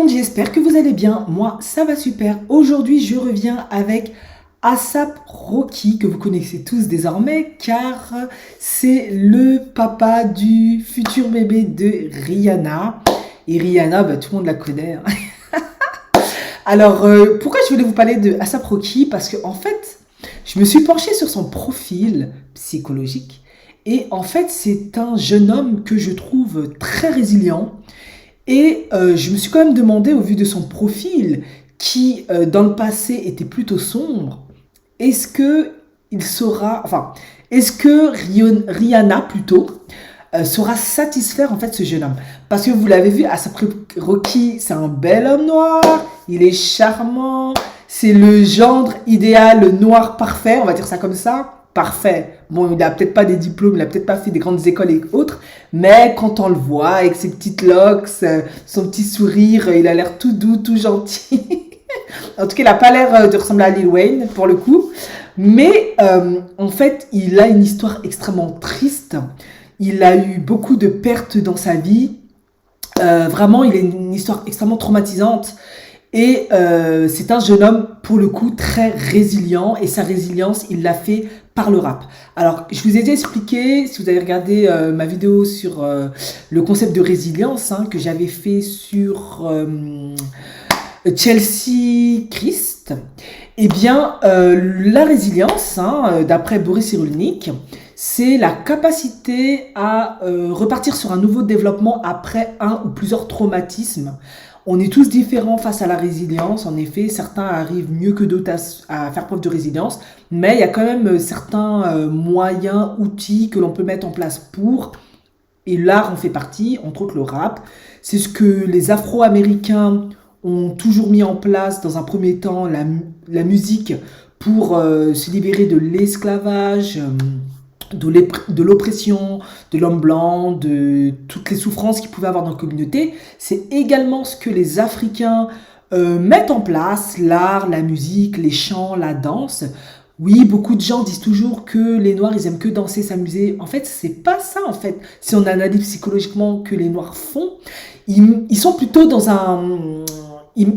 monde, j'espère que vous allez bien. Moi, ça va super. Aujourd'hui, je reviens avec A$AP Rocky, que vous connaissez tous désormais, car c'est le papa du futur bébé de Rihanna. Et Rihanna, tout le monde la connaît, hein. Alors, pourquoi je voulais vous parler de A$AP Rocky? Parce que, en fait, je me suis penchée sur son profil psychologique. Et en fait, c'est un jeune homme que je trouve très résilient. Et je me suis quand même demandé, au vu de son profil, qui dans le passé était plutôt sombre, est-ce que il saura, enfin, est-ce que Rihanna plutôt saura satisfaire en fait ce jeune homme? Parce que vous l'avez vu, A$AP Rocky, c'est un bel homme noir, il est charmant, c'est le gendre idéal, le noir parfait, on va dire ça comme ça. Parfait. Bon, il n'a peut-être pas des diplômes, il n'a peut-être pas fait des grandes écoles et autres, mais quand on le voit avec ses petites locks, son petit sourire, il a l'air tout doux, tout gentil. En tout cas, il n'a pas l'air de ressembler à Lil Wayne, pour le coup. Mais en fait, il a une histoire extrêmement triste. Il a eu beaucoup de pertes dans sa vie. Vraiment, il a une histoire extrêmement traumatisante. Et c'est un jeune homme, pour le coup, très résilient. Et sa résilience, il l'a fait par le rap. Alors, je vous ai déjà expliqué, si vous avez regardé ma vidéo sur le concept de résilience, hein, que j'avais fait sur Chelsea Christ. Eh bien, la résilience, hein, d'après Boris Cyrulnik, c'est la capacité à repartir sur un nouveau développement après un ou plusieurs traumatismes. On est tous différents face à la résilience. En effet, certains arrivent mieux que d'autres à faire preuve de résilience, mais il y a quand même certains moyens, outils que l'on peut mettre en place pour, et l'art en fait partie, entre autres le rap. C'est ce que les Afro-Américains ont toujours mis en place dans un premier temps, la musique, pour se libérer de l'esclavage, de l'oppression de l'homme blanc, de toutes les souffrances qu'ils pouvaient avoir dans la communauté. C'est également ce que les Africains mettent en place, l'art, la musique, les chants, la danse. Oui, beaucoup de gens disent toujours que les Noirs, ils aiment que danser, s'amuser. En fait, c'est pas ça, en fait. Si on analyse psychologiquement que les Noirs font, ils sont plutôt dans un...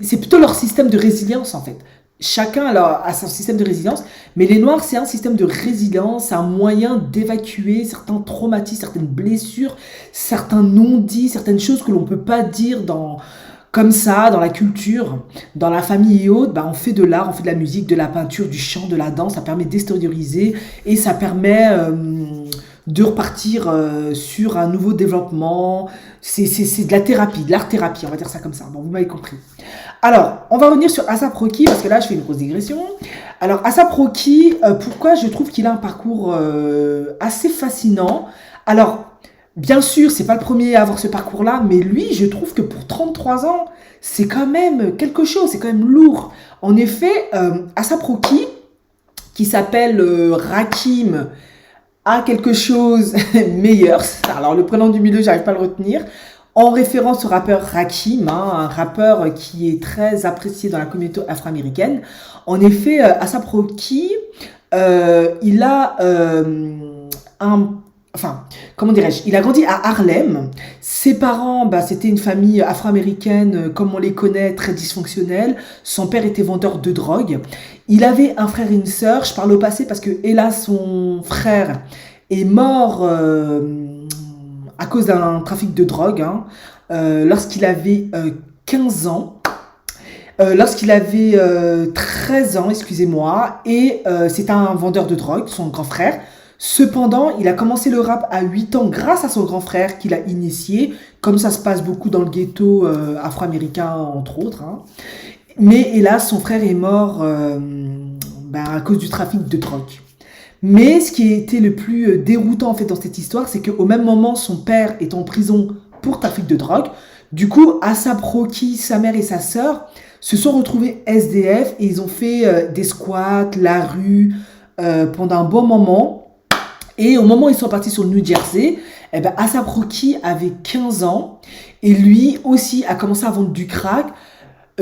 C'est plutôt leur système de résilience, en fait. Chacun a son système de résilience, mais les Noirs, c'est un système de résilience, un moyen d'évacuer certains traumatismes, certaines blessures, certains non-dits, certaines choses que l'on ne peut pas dire comme ça, dans la culture, dans la famille et autres. On fait de l'art, on fait de la musique, de la peinture, du chant, de la danse. Ça permet d'extérioriser et ça permet de repartir sur un nouveau développement. C'est de la thérapie, de l'art-thérapie, on va dire ça comme ça. Bon, vous m'avez compris. Alors, on va revenir sur A$AP Rocky, parce que là, je fais une grosse digression. Alors, A$AP Rocky, pourquoi je trouve qu'il a un parcours assez fascinant? Alors, bien sûr, c'est pas le premier à avoir ce parcours-là, mais lui, je trouve que pour 33 ans, c'est quand même quelque chose, c'est quand même lourd. En effet, A$AP Rocky, qui s'appelle Rakim, a quelque chose meilleur. Alors, le prénom du milieu, j'arrive pas à le retenir. En référence au rappeur Rakim, hein, un rappeur qui est très apprécié dans la communauté afro-américaine. En effet, A$AP Rocky, il a comment dirais-je, il a grandi à Harlem. Ses parents, c'était une famille afro-américaine, comme on les connaît, très dysfonctionnelle. Son père était vendeur de drogue. Il avait un frère et une sœur. Je parle au passé parce que, hélas, son frère est mort à cause d'un trafic de drogue, hein, lorsqu'il avait 15 ans. Lorsqu'il avait 13 ans, excusez-moi, et c'est un vendeur de drogue, son grand frère. Cependant, il a commencé le rap à 8 ans grâce à son grand frère qui l'a initié, comme ça se passe beaucoup dans le ghetto afro-américain, entre autres, hein. Mais hélas, son frère est mort à cause du trafic de drogue. Mais ce qui a été le plus déroutant en fait dans cette histoire, c'est qu'au même moment, son père est en prison pour trafic de drogue. Du coup, A$AP Rocky, sa mère et sa sœur se sont retrouvés SDF et ils ont fait des squats, la rue pendant un bon moment. Et au moment où ils sont partis sur le New Jersey, A$AP Rocky avait 15 ans et lui aussi a commencé à vendre du crack.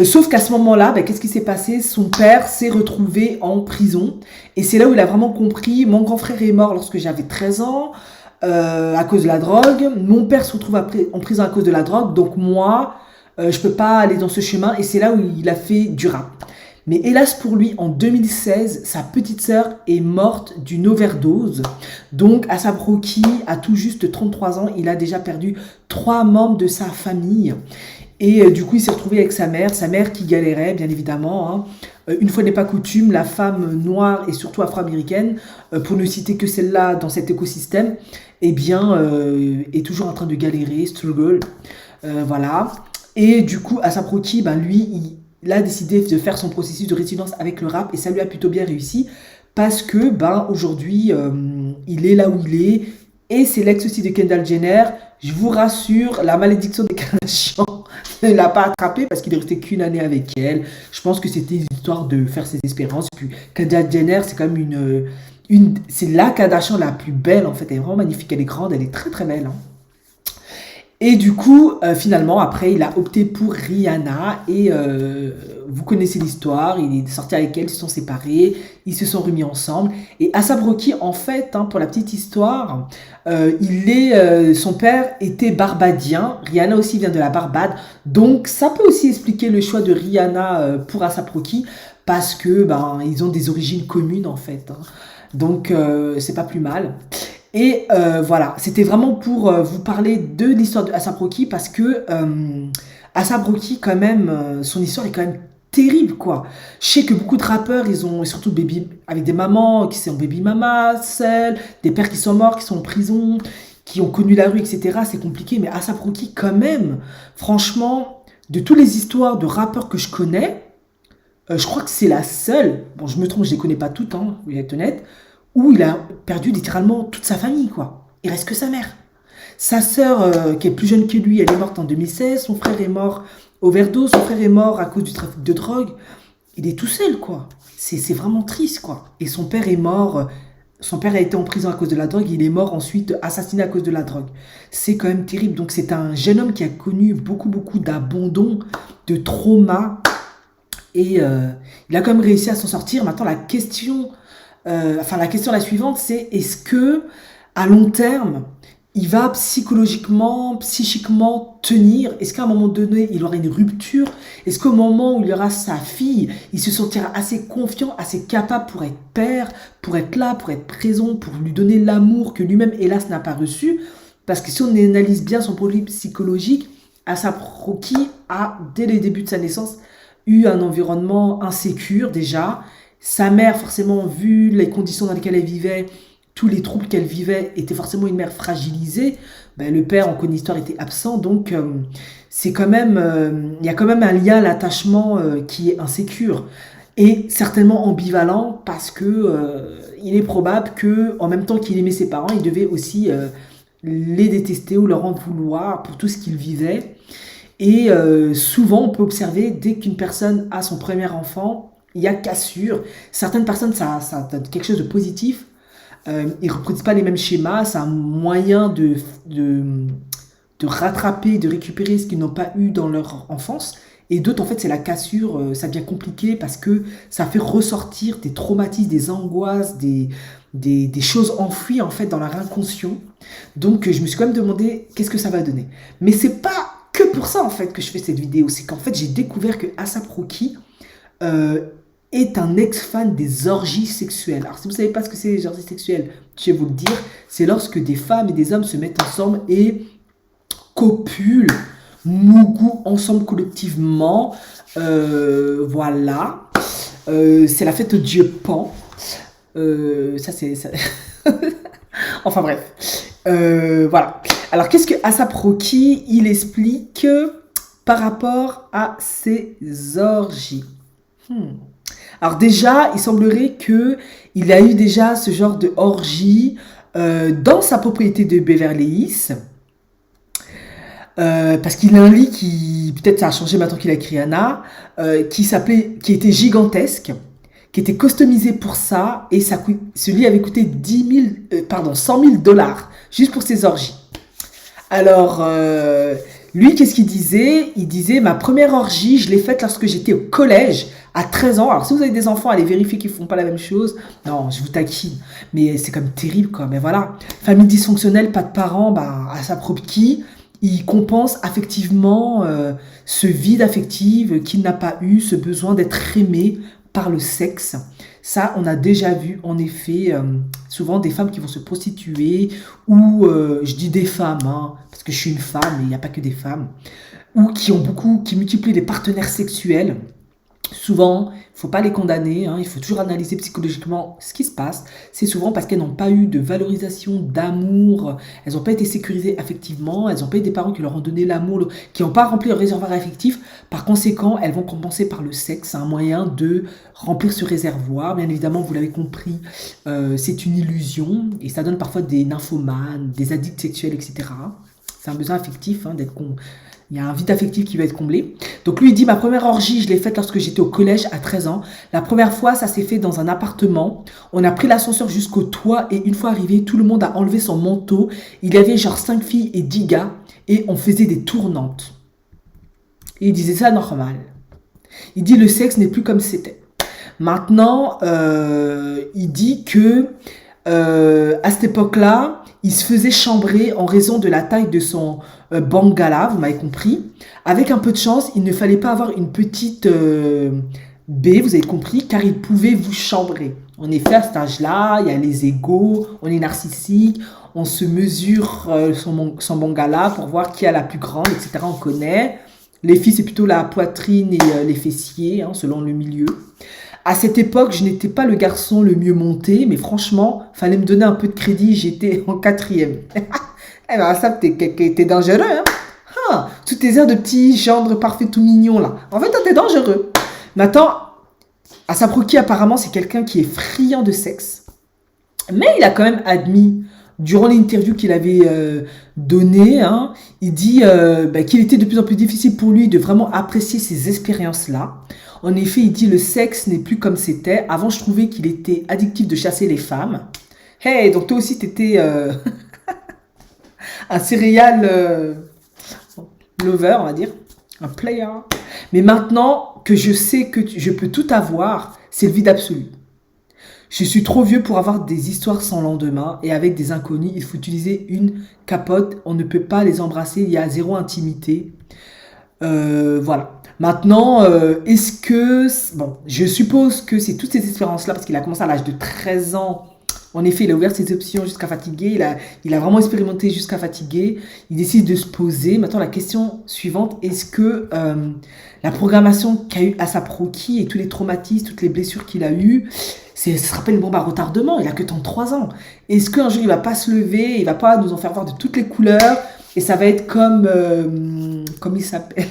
Sauf qu'à ce moment-là, qu'est-ce qui s'est passé? Son père s'est retrouvé en prison. Et c'est là où il a vraiment compris, mon grand frère est mort lorsque j'avais 13 ans, à cause de la drogue. Mon père se retrouve en prison à cause de la drogue. Donc moi, je peux pas aller dans ce chemin. Et c'est là où il a fait du rap. Mais hélas pour lui, en 2016, sa petite sœur est morte d'une overdose. Donc, A$AP Rocky a tout juste 33 ans. Il a déjà perdu 3 membres de sa famille. Et du coup, il s'est retrouvé avec sa mère qui galérait, bien évidemment, hein. Une fois n'est pas coutume, la femme noire et surtout afro-américaine, pour ne citer que celle-là dans cet écosystème, eh bien, est toujours en train de galérer, struggle, voilà. Et du coup, A$AP Rocky, ben, lui, il a décidé de faire son processus de résilience avec le rap et ça lui a plutôt bien réussi parce que, ben, aujourd'hui, il est là où il est et c'est l'ex aussi de Kendall Jenner. Je vous rassure, la malédiction des Kardashians ne l'a pas attrapé parce qu'il est resté qu'une année avec elle. Je pense que c'était une histoire de faire ses espérances. Puis Kendall Jenner, c'est quand même c'est la Kardashian la plus belle en fait. Elle est vraiment magnifique, elle est grande, elle est très très belle, hein. Et du coup, finalement, après, il a opté pour Rihanna. Et vous connaissez l'histoire. Il est sorti avec elle, ils se sont séparés. Ils se sont remis ensemble. Et A$AP Rocky, en fait, hein, pour la petite histoire, son père était barbadien. Rihanna aussi vient de la Barbade. Donc, ça peut aussi expliquer le choix de Rihanna pour A$AP Rocky. Parce que, ben, ils ont des origines communes, en fait, hein. Donc, c'est pas plus mal. Et voilà, c'était vraiment pour vous parler de l'histoire de A$AP Rocky parce que A$AP Rocky, quand même, son histoire est quand même terrible, quoi. Je sais que beaucoup de rappeurs, ils ont, et surtout baby, avec des mamans qui sont baby mama, seules, des pères qui sont morts, qui sont en prison, qui ont connu la rue, etc. C'est compliqué, mais A$AP Rocky, quand même, franchement, de toutes les histoires de rappeurs que je connais, je crois que c'est la seule, bon, je me trompe, je les connais pas toutes, hein, vous être honnête, où il a perdu littéralement toute sa famille, quoi. Il reste que sa mère. Sa sœur, qui est plus jeune que lui, elle est morte en 2016. Son frère est mort overdose. Son frère est mort à cause du trafic de drogue. Il est tout seul, quoi. C'est vraiment triste, quoi. Et son père est mort. Son père a été en prison à cause de la drogue. Il est mort ensuite assassiné à cause de la drogue. C'est quand même terrible. Donc c'est un jeune homme qui a connu beaucoup, beaucoup d'abandon, de trauma. Et il a quand même réussi à s'en sortir. Maintenant, la question la suivante, c'est est-ce que à long terme, il va psychologiquement, psychiquement tenir? Est-ce qu'à un moment donné, il aura une rupture? Est-ce qu'au moment où il y aura sa fille, il se sentira assez confiant, assez capable pour être père, pour être là, pour être présent, pour lui donner l'amour que lui-même, hélas, n'a pas reçu? Parce que si on analyse bien son profil psychologique, A$AP Rocky a, dès les débuts de sa naissance, eu un environnement insécure déjà. Sa mère, forcément, vu les conditions dans lesquelles elle vivait, tous les troubles qu'elle vivait, était forcément une mère fragilisée. Ben, le père, on connaît l'histoire, était absent. Donc, c'est quand même, il y a quand même un lien à l'attachement qui est insécure et certainement ambivalent parce que il est probable que, en même temps qu'il aimait ses parents, il devait aussi les détester ou leur en vouloir pour tout ce qu'ils vivaient. Et souvent, on peut observer, dès qu'une personne a son premier enfant, il y a cassure. Certaines personnes, ça donne quelque chose de positif. Ils ne reproduisent pas les mêmes schémas. C'est un moyen de rattraper, de récupérer ce qu'ils n'ont pas eu dans leur enfance. Et d'autres, en fait, c'est la cassure. Ça devient compliqué parce que ça fait ressortir des traumatismes, des angoisses, des choses enfouies, en fait, dans leur inconscient. Donc, je me suis quand même demandé qu'est-ce que ça va donner. Mais c'est pas que pour ça, en fait, que je fais cette vidéo. C'est qu'en fait, j'ai découvert que A$AP Rocky est un ex-fan des orgies sexuelles. Alors, si vous ne savez pas ce que c'est les orgies sexuelles, je vais vous le dire. C'est lorsque des femmes et des hommes se mettent ensemble et copulent, mougou ensemble collectivement. Voilà. C'est la fête au dieu Pan. Ça, c'est... Ça... Enfin, bref. Voilà. Alors, qu'est-ce que A$AP Rocky, il explique par rapport à ses orgies? Alors déjà, il semblerait qu'il a eu déjà ce genre de orgie dans sa propriété de Beverly Hills. Parce qu'il a un lit qui, peut-être ça a changé maintenant qu'il a écrit Rihanna, qui était gigantesque, qui était customisé pour ça, et ce lit avait coûté 100 000 dollars, juste pour ses orgies. Alors, lui, qu'est-ce qu'il disait? Il disait, ma première orgie, je l'ai faite lorsque j'étais au collège, à 13 ans. Alors, si vous avez des enfants, allez vérifier qu'ils ne font pas la même chose. Non, je vous taquine. Mais c'est quand même terrible, quoi. Mais voilà. Famille dysfonctionnelle, pas de parents, bah, A$AP Rocky, il compense affectivement ce vide affectif qu'il n'a pas eu, ce besoin d'être aimé par le sexe. Ça, on a déjà vu, en effet, souvent des femmes qui vont se prostituer, ou je dis des femmes, hein, parce que je suis une femme, et il n'y a pas que des femmes, ou qui multiplient les partenaires sexuels. Souvent, il ne faut pas les condamner, hein, il faut toujours analyser psychologiquement ce qui se passe. C'est souvent parce qu'elles n'ont pas eu de valorisation, d'amour, elles n'ont pas été sécurisées affectivement, elles n'ont pas eu des parents qui leur ont donné l'amour, qui n'ont pas rempli leur réservoir affectif. Par conséquent, elles vont compenser par le sexe. C'est un moyen de remplir ce réservoir. Bien évidemment, vous l'avez compris, c'est une illusion et ça donne parfois des nymphomanes, des addicts sexuels, etc. C'est un besoin affectif, hein, il y a un vide affectif qui va être comblé. Donc lui, il dit, ma première orgie, je l'ai faite lorsque j'étais au collège à 13 ans. La première fois, ça s'est fait dans un appartement. On a pris l'ascenseur jusqu'au toit et une fois arrivé, tout le monde a enlevé son manteau. Il y avait genre 5 filles et 10 gars et on faisait des tournantes. Et il disait ça normal. Il dit, le sexe n'est plus comme c'était. Maintenant, il dit que à cette époque-là, il se faisait chambrer en raison de la taille de son bangala, vous m'avez compris. Avec un peu de chance, il ne fallait pas avoir une petite baie, vous avez compris, car il pouvait vous chambrer. En effet, à cet âge-là, il y a les égos, on est narcissique, on se mesure son bangala pour voir qui a la plus grande, etc. On connaît. Les filles, c'est plutôt la poitrine et les fessiers, hein, selon le milieu. À cette époque, je n'étais pas le garçon le mieux monté, mais franchement, fallait me donner un peu de crédit, j'étais en 4e. Eh ben, ça, t'es dangereux, hein? Ah, toutes tes airs de petit gendre parfait tout mignon, là. En fait, toi, t'es dangereux. Maintenant, Asap Rocky, apparemment, c'est quelqu'un qui est friand de sexe. Mais il a quand même admis, durant l'interview qu'il avait donnée, hein, il dit qu'il était de plus en plus difficile pour lui de vraiment apprécier ces expériences-là. En effet, il dit le sexe n'est plus comme c'était. Avant, je trouvais qu'il était addictif de chasser les femmes. Hey, donc toi aussi, t'étais un serial lover, on va dire, un player. Mais maintenant que je sais que je peux tout avoir, c'est le vide absolu. Je suis trop vieux pour avoir des histoires sans lendemain et avec des inconnus, il faut utiliser une capote. On ne peut pas les embrasser, il y a zéro intimité. Voilà. Maintenant, est-ce que... Bon, je suppose que c'est toutes ces expériences-là, parce qu'il a commencé à l'âge de 13 ans. En effet, il a ouvert ses options jusqu'à fatiguer. Il a vraiment expérimenté jusqu'à fatiguer. Il décide de se poser. Maintenant, la question suivante, est-ce que la programmation qu'a eu Asap Rocky et tous les traumatismes, toutes les blessures qu'il a eues, ça se rappelle une bombe à retardement. Il a que 33 ans. Est-ce qu'un jour, il va pas se lever, il va pas nous en faire voir de toutes les couleurs et ça va être comme il s'appelle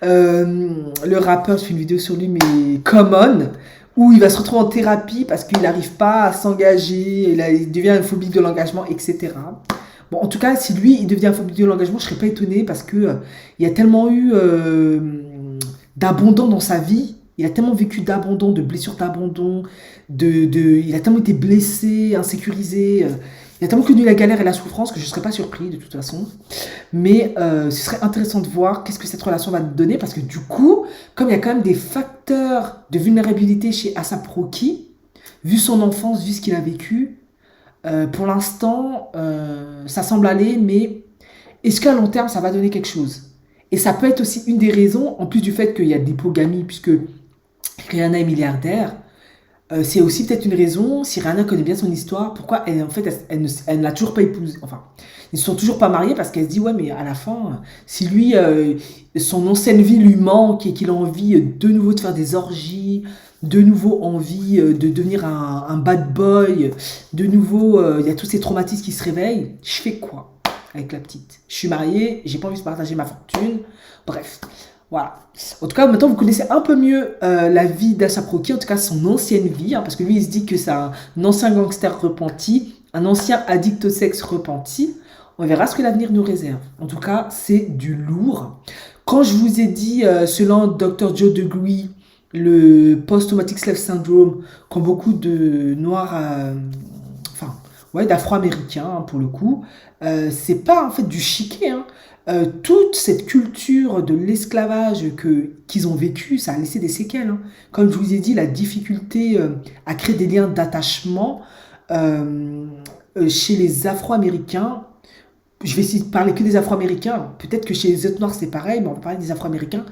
le rappeur, je fais une vidéo sur lui, mais Common, où il va se retrouver en thérapie parce qu'il n'arrive pas à s'engager, il devient un phobique de l'engagement, etc. Bon, en tout cas, si lui, il devient un phobique de l'engagement, je ne serais pas étonnée parce que il y a tellement eu d'abandon dans sa vie, il a tellement vécu d'abandon, de blessures d'abandon, il a tellement été blessé, insécurisé, il a tellement connu la galère et la souffrance que je ne serais pas surpris de toute façon. Mais ce serait intéressant de voir qu'est-ce que cette relation va nous donner parce que du coup, comme il y a quand même des facteurs de vulnérabilité chez Asap Rocky, vu son enfance, vu ce qu'il a vécu, pour l'instant, ça semble aller, mais est-ce qu'à long terme, ça va donner quelque chose? Et ça peut être aussi une des raisons, en plus du fait qu'il y a de l'hypogamie, puisque Rihanna est milliardaire, c'est aussi peut-être une raison, si Rihanna connaît bien son histoire, pourquoi elle ne l'a toujours pas épousé. Enfin, ils ne se sont toujours pas mariés parce qu'elle se dit, ouais, mais à la fin, si lui, son ancienne vie lui manque et qu'il a envie de nouveau de faire des orgies, de nouveau envie de devenir un bad boy, de nouveau, il y a tous ces traumatismes qui se réveillent, je fais quoi avec la petite? Je suis mariée, j'ai pas envie de partager ma fortune, bref. Voilà. En tout cas, maintenant, vous connaissez un peu mieux la vie d'Asap Rocky, en tout cas son ancienne vie, hein, parce que lui, il se dit que c'est un ancien gangster repenti, un ancien addict au sexe repenti. On verra ce que l'avenir nous réserve. En tout cas, c'est du lourd. Quand je vous ai dit, selon Dr. Joe DeGruy, le post-traumatic slave syndrome, qu'ont beaucoup de noirs, d'afro-américains, hein, pour le coup, c'est pas en fait du chiquet, hein. Toute cette culture de l'esclavage qu'ils ont vécu, ça a laissé des séquelles, hein. Comme je vous ai dit, la difficulté à créer des liens d'attachement chez les Afro-Américains, je vais essayer de parler que des Afro-Américains. Peut-être que chez les autres noirs, c'est pareil, mais on va parler des Afro-Américains.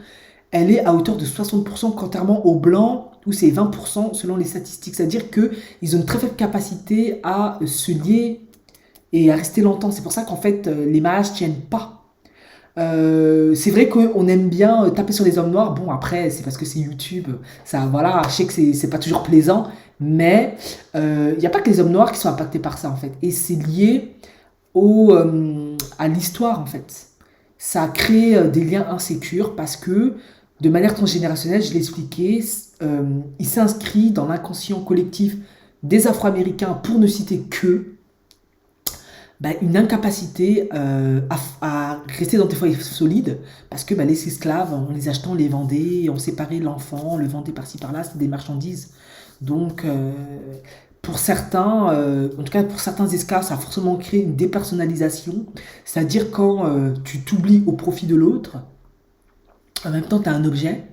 Elle est à hauteur de 60%, contrairement aux Blancs, où c'est 20% selon les statistiques. C'est-à-dire qu'ils ont une très faible capacité à se lier et à rester longtemps. C'est pour ça qu'en fait, les mariages tiennent pas. C'est vrai qu'on aime bien taper sur les hommes noirs. Bon, après, c'est parce que c'est YouTube. Ça, voilà, je sais que c'est pas toujours plaisant, mais il n'y a pas que les hommes noirs qui sont impactés par ça, en fait. Et c'est lié à l'histoire, en fait. Ça a créé des liens insécures parce que, de manière transgénérationnelle, je l'ai expliqué, il s'inscrit dans l'inconscient collectif des Afro-Américains, pour ne citer que, bah, une incapacité à rester dans des foyers solides parce que bah, les esclaves, en les achetant, on les vendait, on séparait l'enfant, on le vendait par-ci par-là, c'était des marchandises. Donc, pour certains, en tout cas pour certains esclaves, ça a forcément créé une dépersonnalisation, c'est-à-dire quand tu t'oublies au profit de l'autre, en même temps tu as un objet.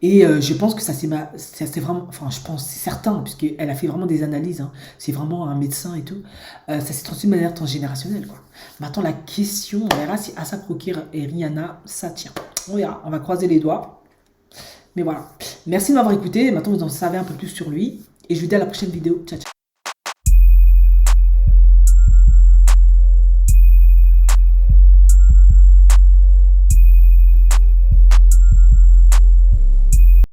Et je pense que ça c'est vraiment, enfin je pense, c'est certain, puisqu'elle a fait vraiment des analyses, hein, c'est vraiment un médecin et tout, ça s'est transmis de manière transgénérationnelle, quoi. Maintenant la question, on verra si Asap Rocky et Rihanna, ça tient. On verra, on va croiser les doigts. Mais voilà, merci de m'avoir écouté, maintenant vous en savez un peu plus sur lui, et je vous dis à la prochaine vidéo, ciao ciao.